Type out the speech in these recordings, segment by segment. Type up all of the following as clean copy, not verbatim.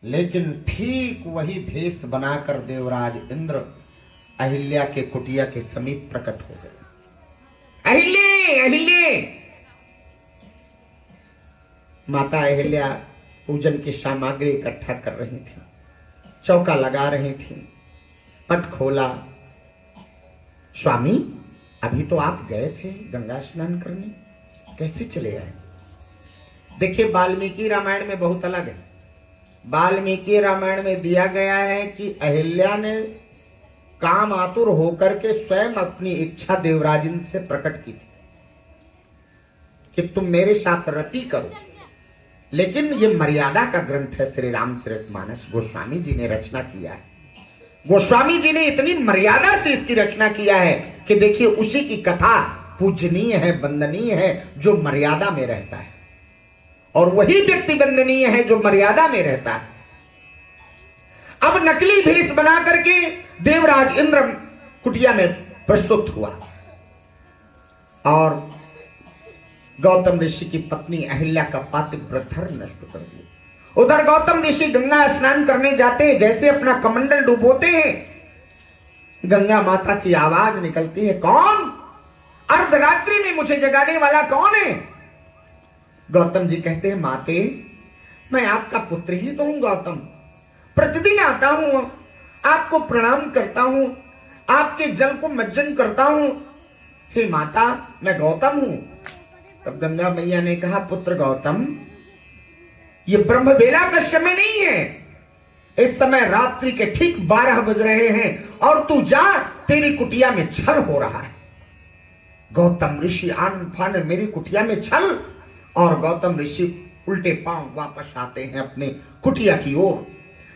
लेकिन ठीक वही भेष बनाकर देवराज इंद्र अहिल्या के कुटिया के समीप प्रकट हो गए। अहिल्ये अहिल्ये, माता अहिल्या पूजन की सामग्री इकट्ठा कर रही थी, चौका लगा रही थी। पट खोला। स्वामी, अभी तो आप गए थे गंगा स्नान करने, कैसे चले आए? देखिए, वाल्मीकि रामायण में बहुत अलग है। वाल्मीकि रामायण में दिया गया है कि अहिल्या ने काम आतुर होकर के स्वयं अपनी इच्छा देवराज इंद्र से प्रकट की थी कि तुम मेरे साथ रति करो। लेकिन ये मर्यादा का ग्रंथ है, श्री रामचरितमानस गोस्वामी जी ने रचना किया है। गोस्वामी जी ने इतनी मर्यादा से इसकी रचना किया है कि देखिए, उसी की कथा पूजनीय है, वंदनीय है जो मर्यादा में रहता है, और वही व्यक्ति वंदनीय है जो मर्यादा में रहता है। अब नकली भेष बना करके देवराज इंद्र कुटिया में प्रस्तुत हुआ और गौतम ऋषि की पत्नी अहिल्या का पातिव्रत धर्म नष्ट कर दिया। उधर गौतम ऋषि गंगा स्नान करने जाते हैं, जैसे अपना कमंडल डुबोते हैं, गंगा माता की आवाज निकलती है, कौन? अर्धरात्रि में मुझे जगाने वाला कौन है? गौतम जी कहते हैं, माते, मैं आपका पुत्र ही तो हूं गौतम, प्रतिदिन आता हूं, आपको प्रणाम करता हूं, आपके जल को मज्जन करता हूं। हे माता, मैं गौतम हूं। तब गंगा मैया ने कहा, पुत्र गौतम, ये ब्रह्म बेला का समय नहीं है, इस समय रात्रि के ठीक 12 बज रहे हैं और तू जा, तेरी कुटिया में छल हो रहा है। गौतम ऋषि आन फान मेरी कुटिया में छल, और गौतम ऋषि उल्टे पांव वापस आते हैं अपने कुटिया की ओर।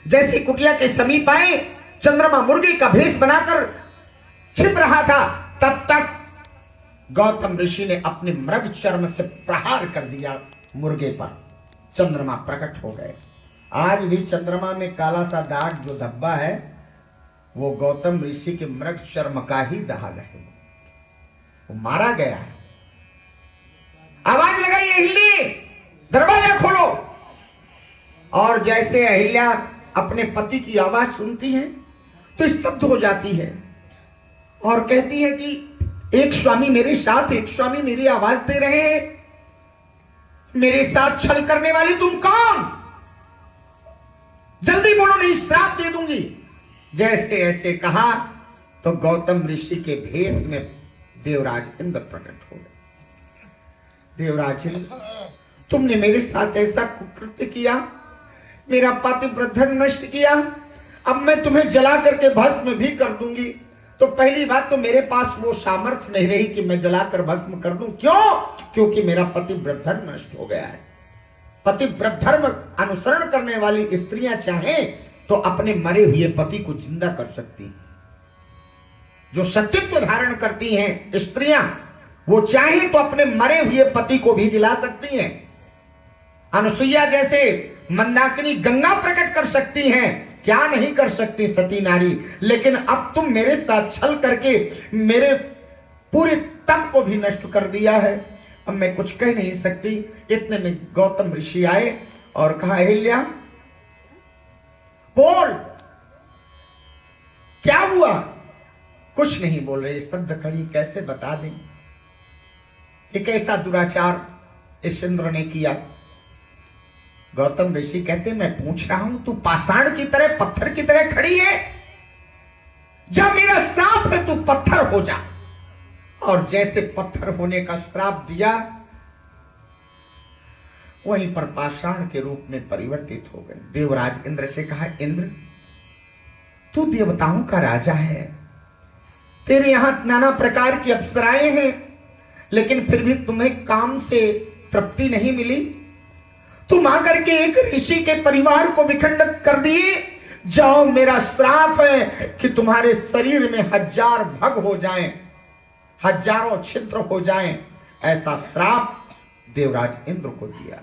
जैसे कुटिया के समीप आए, चंद्रमा मुर्गे का भेष बनाकर छिप रहा था, तब तक गौतम ऋषि ने अपने मृग चर्म से प्रहार कर दिया मुर्गे पर। चंद्रमा प्रकट हो गए। आज भी चंद्रमा में काला सा दाग जो धब्बा है, वो गौतम ऋषि के मृग चर्म का ही दाग है। वो मारा गया है। आवाज लगाई, अहिल्ये, दरवाजा खोलो। और जैसे अहिल्या अपने पति की आवाज सुनती है तो स्तब्ध हो जाती है और कहती है कि एक स्वामी मेरे साथ, एक स्वामी मेरी आवाज दे रहे हैं, मेरे साथ छल करने वाली तुम कौन? जल्दी बोलो, नहीं श्राप दे दूंगी। जैसे ऐसे कहा तो गौतम ऋषि के भेष में देवराज इंद्र प्रकट हो गए। देवराज इंद्र, तुमने मेरे साथ ऐसा कुकृत्य किया, मेरा पातिव्रत धर्म नष्ट किया, अब मैं तुम्हें जला करके भस्म भी कर दूंगी। तो पहली बात तो मेरे पास वो सामर्थ्य नहीं रही कि मैं जलाकर भस्म कर दूं। क्यों? क्योंकि मेरा पतिव्रत धर्म नष्ट हो गया है। पतिव्रत धर्म अनुसरण करने वाली स्त्रियां चाहें तो अपने मरे हुए पति को जिंदा कर सकती, जो सत्यत्व धारण करती हैं स्त्रियां, वो चाहे तो अपने मरे हुए पति को भी जिला सकती हैं। अनुसुईया जैसे मंदाकिनी गंगा प्रकट कर सकती हैं, क्या नहीं कर सकती सती नारी। लेकिन अब तुम मेरे साथ छल करके मेरे पूरे तप को भी नष्ट कर दिया है, अब मैं कुछ कह नहीं सकती। इतने में गौतम ऋषि आए और कहा, अहिल्या बोल, क्या हुआ? कुछ नहीं बोल रहे, स्तब्ध खड़ी, कैसे बता दें कि कैसा दुराचार इस इंद्र ने किया। गौतम ऋषि कहते, मैं पूछ रहा हूं, तू पाषाण की तरह, पत्थर की तरह खड़ी है? जब मेरा श्राप है तू पत्थर हो जा। और जैसे पत्थर होने का श्राप दिया, वहीं पर पाषाण के रूप में परिवर्तित हो गए। देवराज इंद्र से कहा, इंद्र तू देवताओं का राजा है, तेरे यहां नाना प्रकार की अप्सराएं हैं, लेकिन फिर भी तुम्हें काम से तृप्ति नहीं मिली। तुम आकर के एक ऋषि के परिवार को विखंडित कर दिए। जाओ, मेरा श्राप है कि तुम्हारे शरीर में 1000 भग हो जाएं, हजारों छिद्र हो जाएं। ऐसा श्राप देवराज इंद्र को दिया।